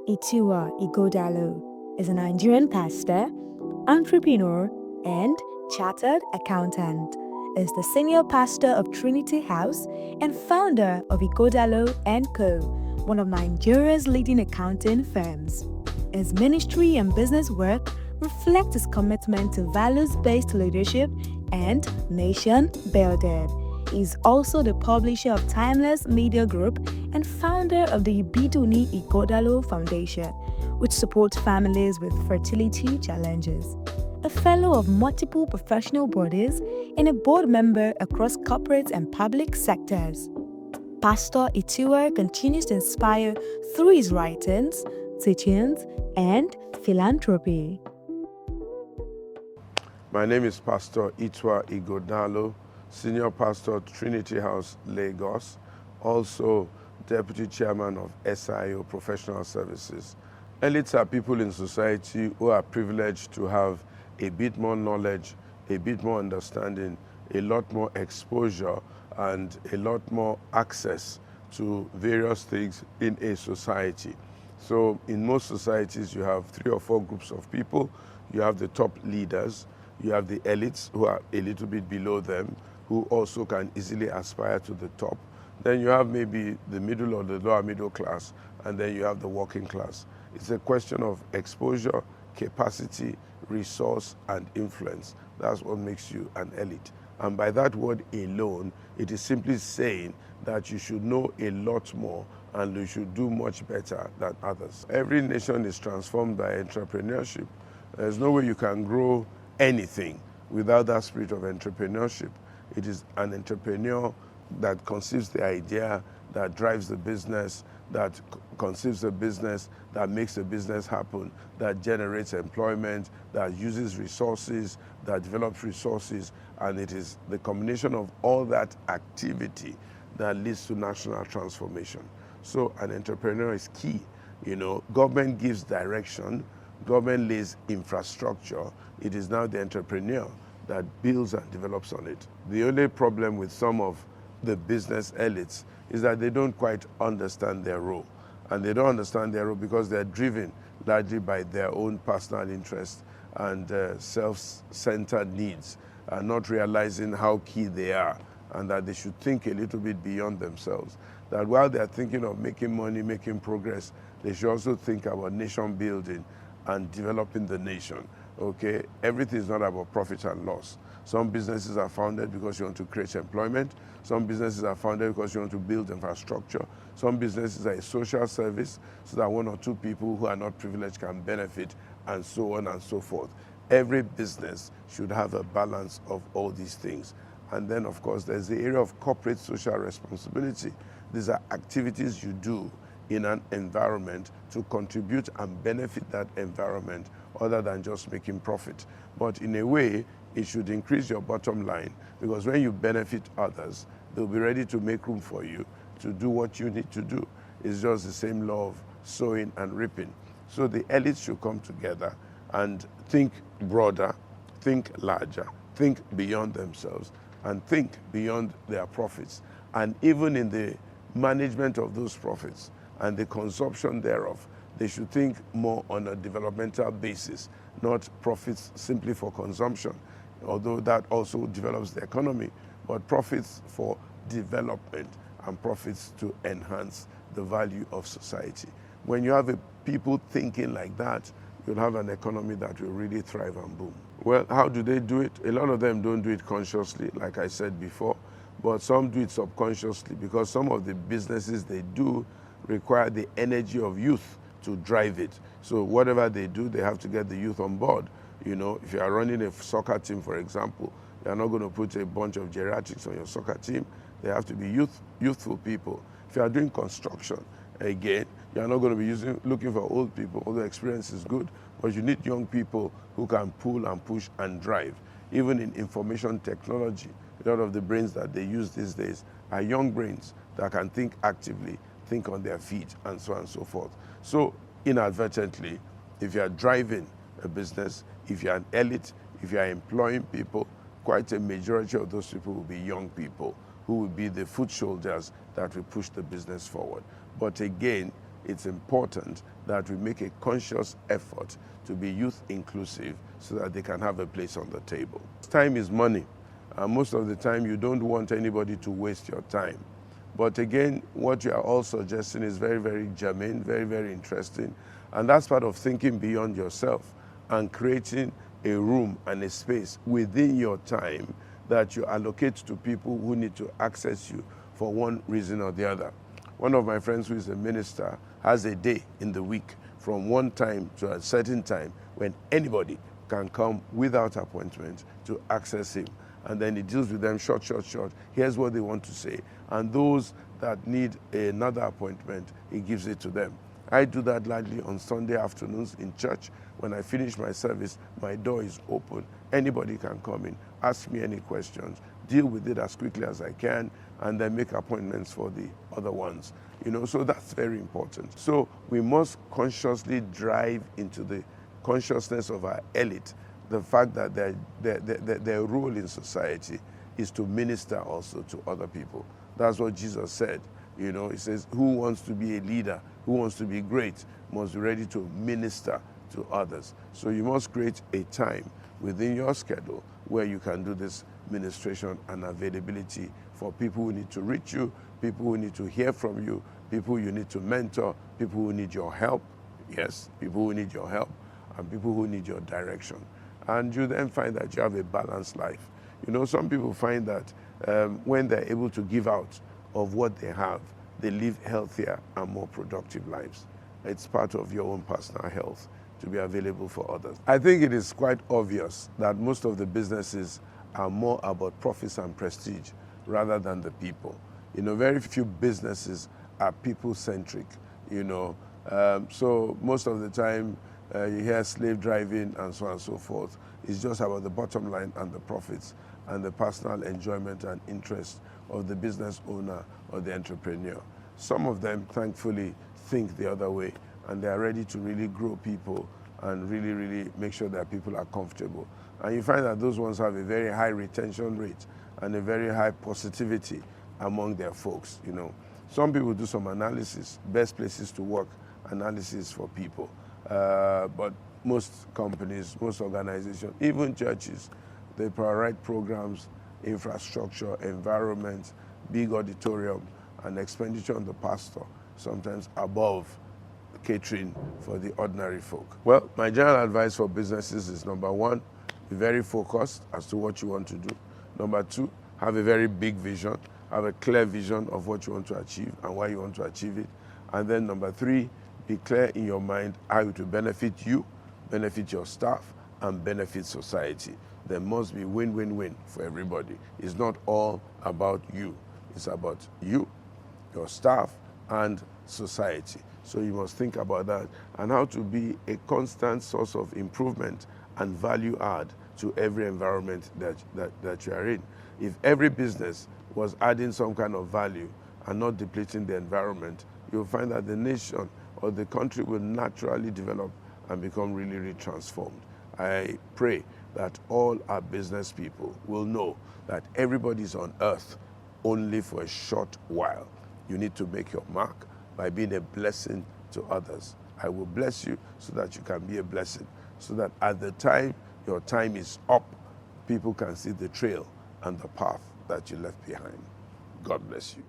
Ituah Ighodalo is a Nigerian pastor, entrepreneur, and chartered accountant. Is the senior pastor of Trinity House and founder of Ighodalo & Co., one of Nigeria's leading accounting firms. His ministry and business work reflect his commitment to values-based leadership and nation building. He is also the publisher of Timeless Media Group and founder of the Ituah Ighodalo Foundation, which supports families with fertility challenges. A fellow of multiple professional bodies and a board member across corporate and public sectors. Pastor Ituah continues to inspire through his writings, teachings, and philanthropy. My name is Pastor Ituah Ighodalo, Senior Pastor at Trinity House, Lagos, also Deputy Chairman of SIO Professional Services. Elites are people in society who are privileged to have a bit more knowledge, a bit more understanding, a lot more exposure, and a lot more access to various things in a society. So in most societies, you have 3 or 4 groups of people. You have the top leaders, you have the elites who are a little bit below them, who also can easily aspire to the top. Then you have maybe the middle or the lower middle class, and then you have the working class. It's a question of exposure, capacity, resource, and influence. That's what makes you an elite. And by that word alone, it is simply saying that you should know a lot more and you should do much better than others. Every nation is transformed by entrepreneurship. There's no way you can grow anything without that spirit of entrepreneurship. It is an entrepreneur that conceives the idea, that drives the business, that conceives the business, that makes the business happen, that generates employment, that uses resources, that develops resources, and it is the combination of all that activity that leads to national transformation. So an entrepreneur is key. You know, government gives direction, government lays infrastructure. It is now the entrepreneur that builds and develops on it. The only problem with some of the business elites is that they don't quite understand their role. And they don't understand their role because they're driven largely by their own personal interests and self-centered needs, and not realizing how key they are, and that they should think a little bit beyond themselves. That while they're thinking of making money, making progress, they should also think about nation building and developing the nation. Okay, everything is not about profit and loss. Some businesses are founded because you want to create employment. Some businesses are founded because you want to build infrastructure. Some businesses are a social service so that 1 or 2 people who are not privileged can benefit, and so on and so forth. Every business should have a balance of all these things. And then, of course, there's the area of corporate social responsibility. These are activities you do in an environment to contribute and benefit that environment other than just making profit. But in a way, it should increase your bottom line, because when you benefit others, they'll be ready to make room for you to do what you need to do. It's just the same law of sowing and reaping. So the elites should come together and think broader, think larger, think beyond themselves, and think beyond their profits. And even in the management of those profits and the consumption thereof, they should think more on a developmental basis, not profits simply for consumption, although that also develops the economy, but profits for development and profits to enhance the value of society. When you have people thinking like that, you'll have an economy that will really thrive and boom. Well, how do they do it? A lot of them don't do it consciously, like I said before, but some do it subconsciously, because some of the businesses they do require the energy of youth to drive it. So whatever they do, they have to get the youth on board. You know, if you are running a soccer team, for example, you're not going to put a bunch of geriatrics on your soccer team. They have to be youthful people. If you are doing construction, again, you're not going to be looking for old people, although experience is good, but you need young people who can pull and push and drive. Even in information technology, a lot of the brains that they use these days are young brains that can think actively, think on their feet, and so on and so forth. So inadvertently, if you are driving a business, if you're an elite, if you are employing people, quite a majority of those people will be young people who will be the foot soldiers that will push the business forward. But again, it's important that we make a conscious effort to be youth inclusive so that they can have a place on the table. Time is money. Most of the time you don't want anybody to waste your time. But again, what you are all suggesting is very, very germane, very, very interesting. And that's part of thinking beyond yourself and creating a room and a space within your time that you allocate to people who need to access you for one reason or the other. One of my friends who is a minister has a day in the week from one time to a certain time when anybody can come without appointment to access him. And then he deals with them short. Here's what they want to say. And those that need another appointment, he gives it to them. I do that largely on Sunday afternoons in church. When I finish my service, my door is open. Anybody can come in, ask me any questions, deal with it as quickly as I can, and then make appointments for the other ones. So that's very important. So we must consciously drive into the consciousness of our elite the fact that their role in society is to minister also to other people. That's what Jesus said. He says, who wants to be a leader, who wants to be great, must be ready to minister to others. So you must create a time within your schedule where you can do this ministration and availability for people who need to reach you, people who need to hear from you, people you need to mentor, people who need your help. Yes, people who need your help, and people who need your direction. And you then find that you have a balanced life. Some people find that when they're able to give out of what they have, they live healthier and more productive lives. It's part of your own personal health to be available for others. I think it is quite obvious that most of the businesses are more about profits and prestige rather than the people. Very few businesses are people-centric, so most of the time you hear slave driving and so on and so forth. It's just about the bottom line and the profits and the personal enjoyment and interest of the business owner or the entrepreneur. Some of them, thankfully, think the other way, and they are ready to really grow people and really, really make sure that people are comfortable. And you find that those ones have a very high retention rate and a very high positivity among their folks. Some people do some analysis, best places to work analysis for people. But most companies, most organizations, even churches, they prioritize programs, infrastructure, environment, big auditorium, and expenditure on the pastor, sometimes above catering for the ordinary folk. Well, my general advice for businesses is, number one, be very focused as to what you want to do. Number two, have a very big vision, have a clear vision of what you want to achieve and why you want to achieve it. And then number three, be clear in your mind how it will benefit you, benefit your staff, and benefit society. There must be win-win-win for everybody. It's not all about you. It's about you, your staff, and society. So you must think about that and how to be a constant source of improvement and value add to every environment that you are in. If every business was adding some kind of value and not depleting the environment, you'll find that the nation or the country will naturally develop and become really, really transformed. I pray that all our business people will know that everybody is on earth only for a short while. You need to make your mark by being a blessing to others. I will bless you so that you can be a blessing, so that at the time your time is up, people can see the trail and the path that you left behind. God bless you.